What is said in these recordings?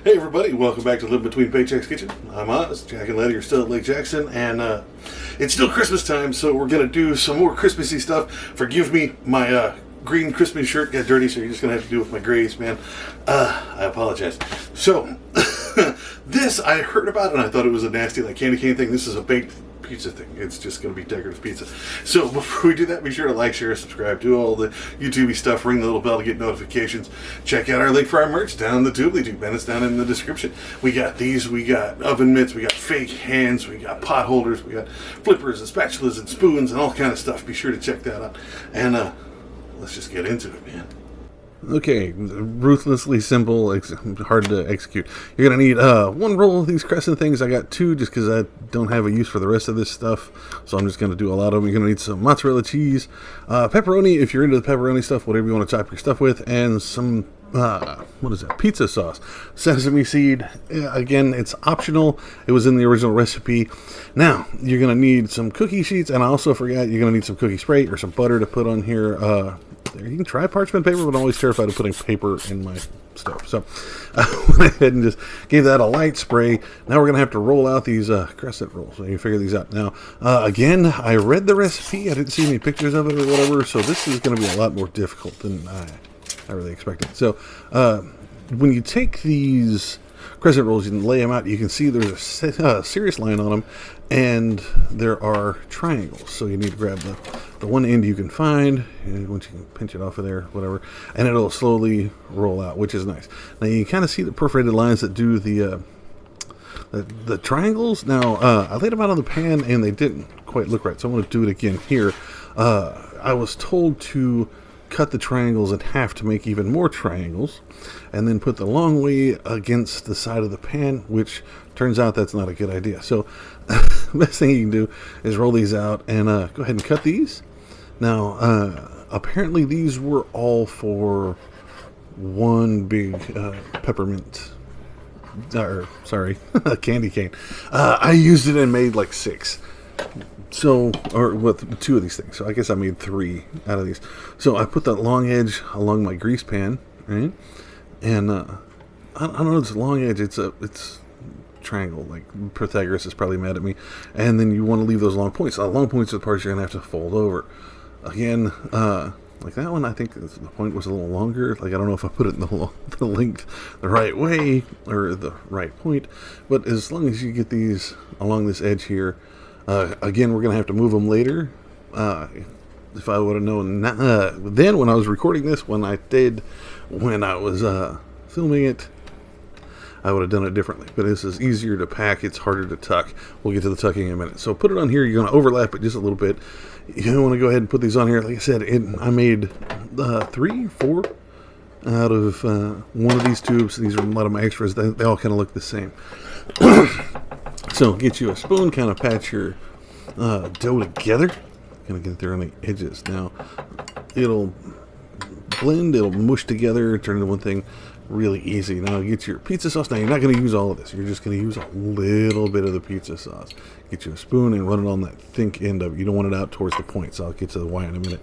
Hey everybody, welcome back to Living Between Paychecks Kitchen. I'm Oz. Jack and Letty are still at Lake Jackson, and it's still Christmas time, so we're going to do some more Christmassy stuff. Forgive me, my green Christmas shirt got dirty, so you're just going to have to do with my grays, man. I apologize. So, this I heard about, and I thought it was a nasty, like, candy cane thing. This is a baked pizza thing. It's just going to be decorative pizza. So before we do that, be sure to like, share, subscribe, do all the YouTube stuff, ring the little bell to get notifications. Check out our link for our merch down in the Tubely Tube, and it's down in the description. We got these, we got oven mitts, we got fake hands, we got pot holders, we got flippers and spatulas and spoons and all kind of stuff. Be sure to check that out. And let's just get into it, man. Okay, ruthlessly simple, hard to execute. You're going to need one roll of these crescent things. I got two just because I don't have a use for the rest of this stuff, so I'm just going to do a lot of them. You're going to need some mozzarella cheese, pepperoni, if you're into the pepperoni stuff, whatever you want to top your stuff with, and some, what is that, pizza sauce. Sesame seed, again, it's optional. It was in the original recipe. Now, you're going to need some cookie sheets, and I also forgot you're going to need some cookie spray or some butter to put on here. You can try parchment paper, but I'm always terrified of putting paper in my stove. So I went ahead and just gave that a light spray. Now we're going to have to roll out these crescent rolls. So you figure these out. Now, again, I read the recipe. I didn't see any pictures of it or whatever, so this is going to be a lot more difficult than I really expected. So when you take these crescent rolls and lay them out, you can see there's a serious line on them, and there are triangles. So you need to grab the one end you can find, and once you can pinch it off of there, whatever, and it'll slowly roll out, which is nice. Now you can kind of see the perforated lines that do the triangles. Now I laid them out on the pan, and they didn't quite look right, so I'm going to do it again here. I was told to cut the triangles in half to make even more triangles, and then put the long way against the side of the pan, which turns out that's not a good idea. So the best thing you can do is roll these out and go ahead and cut these. Now apparently these were all for one big peppermint, or sorry, candy cane. I used it and made like 6. So, or with 2 of these things. So I guess I made 3 out of these. So I put that long edge along my grease pan, right? And I don't know, it's a long edge. It's triangle. Like Pythagoras is probably mad at me. And then you want to leave those long points. The long points are the parts you're gonna have to fold over. Again, like that one, I think the point was a little longer. Like I don't know if I put it in the length the right way or the right point. But as long as you get these along this edge here. Again, we're going to have to move them later. If I would have known then when I was recording this, when I was filming it, I would have done it differently. But this is easier to pack. It's harder to tuck. We'll get to the tucking in a minute. So put it on here. You're going to overlap it just a little bit. You want to go ahead and put these on here. Like I said, I made 3, 4 out of one of these tubes. These are a lot of my extras. They all kind of look the same. So get you a spoon, kind of pat your dough together. Kind of get there on the edges. Now it'll blend, it'll mush together, turn into one thing really easy. Now get your pizza sauce. Now you're not going to use all of this. You're just going to use a little bit of the pizza sauce. Get you a spoon and run it on that thick end of it. You don't want it out towards the point, so I'll get to the why in a minute.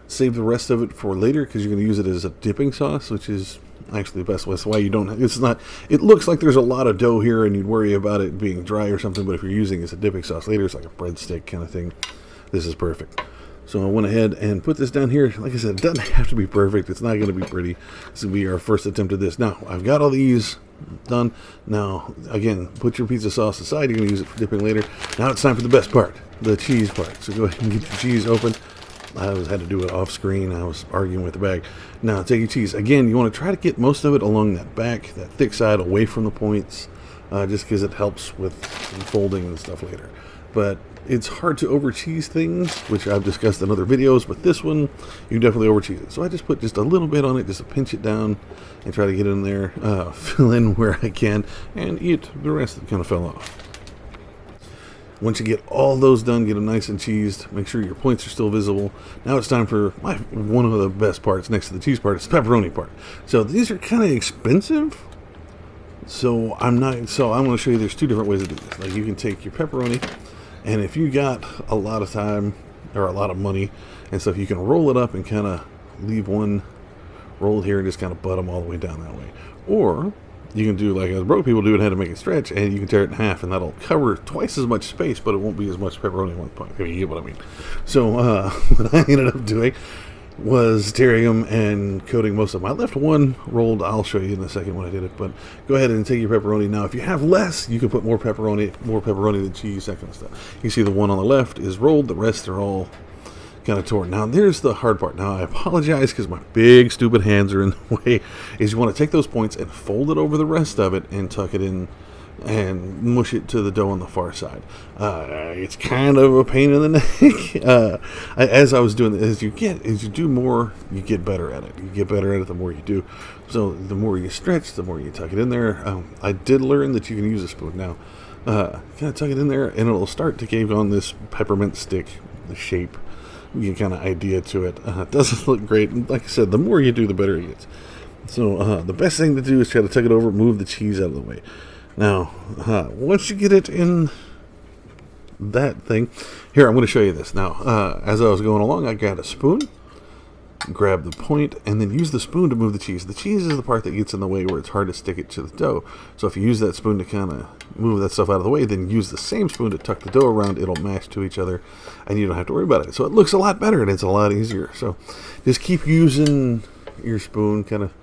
Save the rest of it for later because you're going to use it as a dipping sauce, which is actually the best way. That's why you don't. It looks like there's a lot of dough here, and you'd worry about it being dry or something. But if you're using it as a dipping sauce later, it's like a breadstick kind of thing. This is perfect. So I went ahead and put this down here. Like I said, it doesn't have to be perfect. It's not going to be pretty. This will be our first attempt at this. Now I've got all these done. Now again, put your pizza sauce aside. You're going to use it for dipping later. Now it's time for the best part, the cheese part. So go ahead and get your cheese open. I had to do it off screen. I was arguing with the bag. Now take your cheese. Again, you want to try to get most of it along that back, that thick side, away from the points, just because it helps with folding and stuff later. But it's hard to over cheese things, which I've discussed in other videos, but this one, you definitely over cheese it. So I just put just a little bit on it, just to pinch it down and try to get in there, fill in where I can, and eat the rest that kind of fell off. Once you get all those done, get them nice and cheesed, make sure your points are still visible. Now it's time for one of the best parts next to the cheese part. It's the pepperoni part. So these are kind of expensive. So I'm going to show you there's 2 different ways to do this. Like you can take your pepperoni, and if you got a lot of time or a lot of money and stuff, you can roll it up and kind of leave one rolled here and just kind of butt them all the way down that way. Or you can do like as broke people do and how to make it stretch, and you can tear it in half, and that'll cover twice as much space, but it won't be as much pepperoni at one point. If you get what I mean. So what I ended up doing was tearing them and coating most of them. I left one rolled. I'll show you in a second when I did it, but go ahead and take your pepperoni. Now, if you have less, you can put more pepperoni than cheese, that kind of stuff. You see the one on the left is rolled, the rest are all kind of torn. Now, there's the hard part. Now, I apologize because my big, stupid hands are in the way, is you want to take those points and fold it over the rest of it and tuck it in and mush it to the dough on the far side. It's kind of a pain in the neck. As I was doing it, as you do more, you get better at it. You get better at it the more you do. So the more you stretch, the more you tuck it in there. I did learn that you can use a spoon now. Kind of tuck it in there, and it'll start to give on this peppermint stick, the shape, you kind of idea to it. It doesn't look great. Like I said, the more you do, the better it gets. So the best thing to do is try to tuck it over, move the cheese out of the way. Now, once you get it in that thing, here, I'm going to show you this. Now, as I was going along, I got a spoon, grab the point, and then use the spoon to move the cheese. The cheese is the part that gets in the way where it's hard to stick it to the dough. So if you use that spoon to kind of move that stuff out of the way, then use the same spoon to tuck the dough around. It'll mash to each other, and you don't have to worry about it. So it looks a lot better, and it's a lot easier. So just keep using your spoon, kind of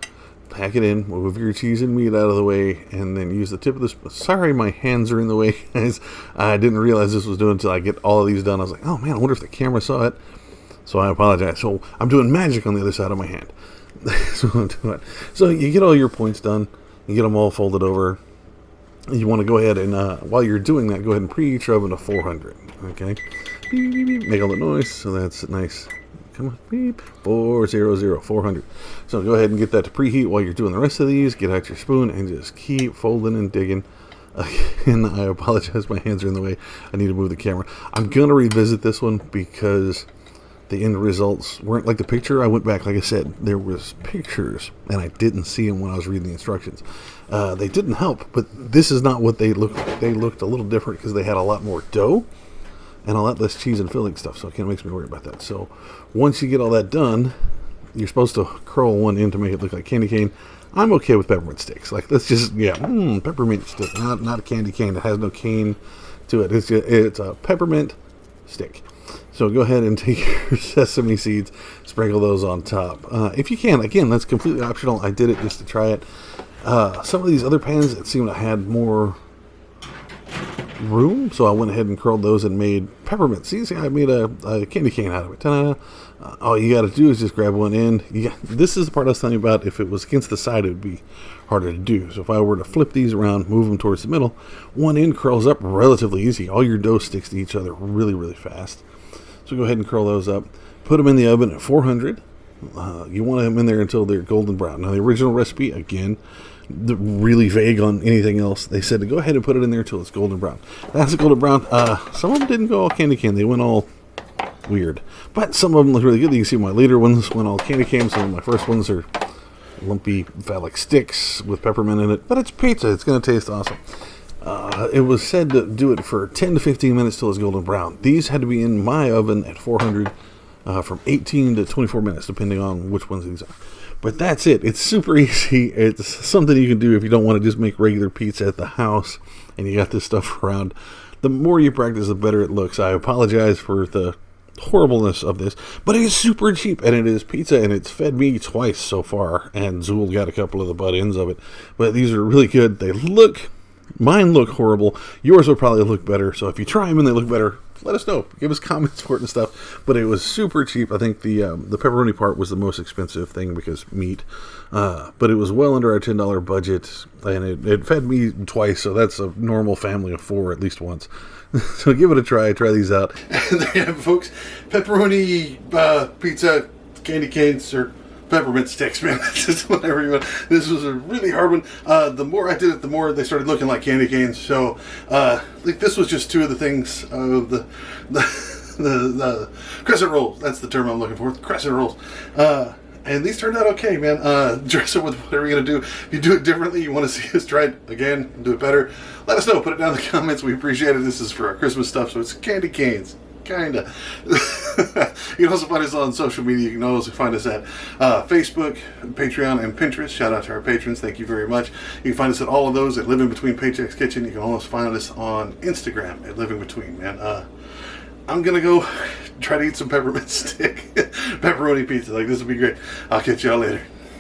pack it in, move your cheese and meat out of the way, and then use the tip of the spoon. Sorry, my hands are in the way, guys. I didn't realize this was doing until I get all of these done. I was like, oh man, I wonder if the camera saw it. So I apologize. So I'm doing magic on the other side of my hand. So I'm doing. So you get all your points done. You get them all folded over. You want to go ahead and, while you're doing that, go ahead and preheat your oven to 400. Okay? Beep, beep, beep. Make all the noise. So that's nice. Come on, beep, 400. So go ahead and get that to preheat while you're doing the rest of these. Get out your spoon and just keep folding and digging. Again, I apologize, my hands are in the way. I need to move the camera. I'm going to revisit this one because the end results weren't like the picture. I went back, like I said, there was pictures, and I didn't see them when I was reading the instructions. They didn't help, but this is not what they looked like. They looked a little different because they had a lot more dough and a lot less cheese and filling stuff, so it kind of makes me worry about that. So once you get all that done, you're supposed to curl one in to make it look like candy cane. I'm okay with peppermint sticks. Like, let's just, peppermint stick, not a candy cane. It has no cane to it. It's a peppermint stick. So go ahead and take your sesame seeds, sprinkle those on top. If you can, again, that's completely optional. I did it just to try it. Some of these other pans, it seemed I had more room, so I went ahead and curled those and made peppermint. See, I made a candy cane out of it. Ta-da. All you got to do is just grab one end. This is the part I was telling you about. If it was against the side, it would be harder to do. So if I were to flip these around, move them towards the middle, one end curls up relatively easy. All your dough sticks to each other really, really fast. So go ahead and curl those up. Put them in the oven at 400. You want them in there until they're golden brown. Now, the original recipe, again, really vague on anything else. They said to go ahead and put it in there until it's golden brown. That's a golden brown. Some of them didn't go all candy cane. They went all weird. But some of them look really good. You can see my later ones went all candy cane. Some of my first ones are lumpy phallic sticks with peppermint in it. But it's pizza. It's going to taste awesome. It was said to do it for 10 to 15 minutes till it's golden brown. These had to be in my oven at 400 from 18 to 24 minutes, depending on which ones these are. But that's it. It's super easy. It's something you can do if you don't want to just make regular pizza at the house and you got this stuff around. The more you practice, the better it looks. I apologize for the horribleness of this, but it is super cheap, and it is pizza, and it's fed me twice so far, and Zool got a couple of the butt ends of it. But these are really good. Mine look horrible. Yours will probably look better. So if you try them and they look better, let us know. Give us comments for it and stuff. But it was super cheap. I think the pepperoni part was the most expensive thing because meat. But it was well under our $10 budget, and it fed me twice. So that's a normal family of 4 at least once. So give it a try. Try these out. And there you have it, folks. Pepperoni pizza, candy canes, or peppermint sticks, man. Just whatever you want. This was a really hard one. The more I did it, the more they started looking like candy canes. So, like, this was just 2 of the things of the crescent rolls. That's the term I'm looking for. Crescent rolls. And these turned out okay, man. Dress it with whatever you're going to do. If you do it differently, you want to see us try it again and do it better, let us know. Put it down in the comments. We appreciate it. This is for our Christmas stuff, so it's candy canes. Kinda. You can also find us on social media. You can also find us at Facebook, Patreon, and Pinterest. Shout out to our patrons. Thank you very much. You can find us at all of those at Living Between Paychecks Kitchen. You can also find us on Instagram at Living Between, man. I'm going to go try to eat some peppermint stick. Pepperoni pizza. Like, this will be great. I'll catch y'all later.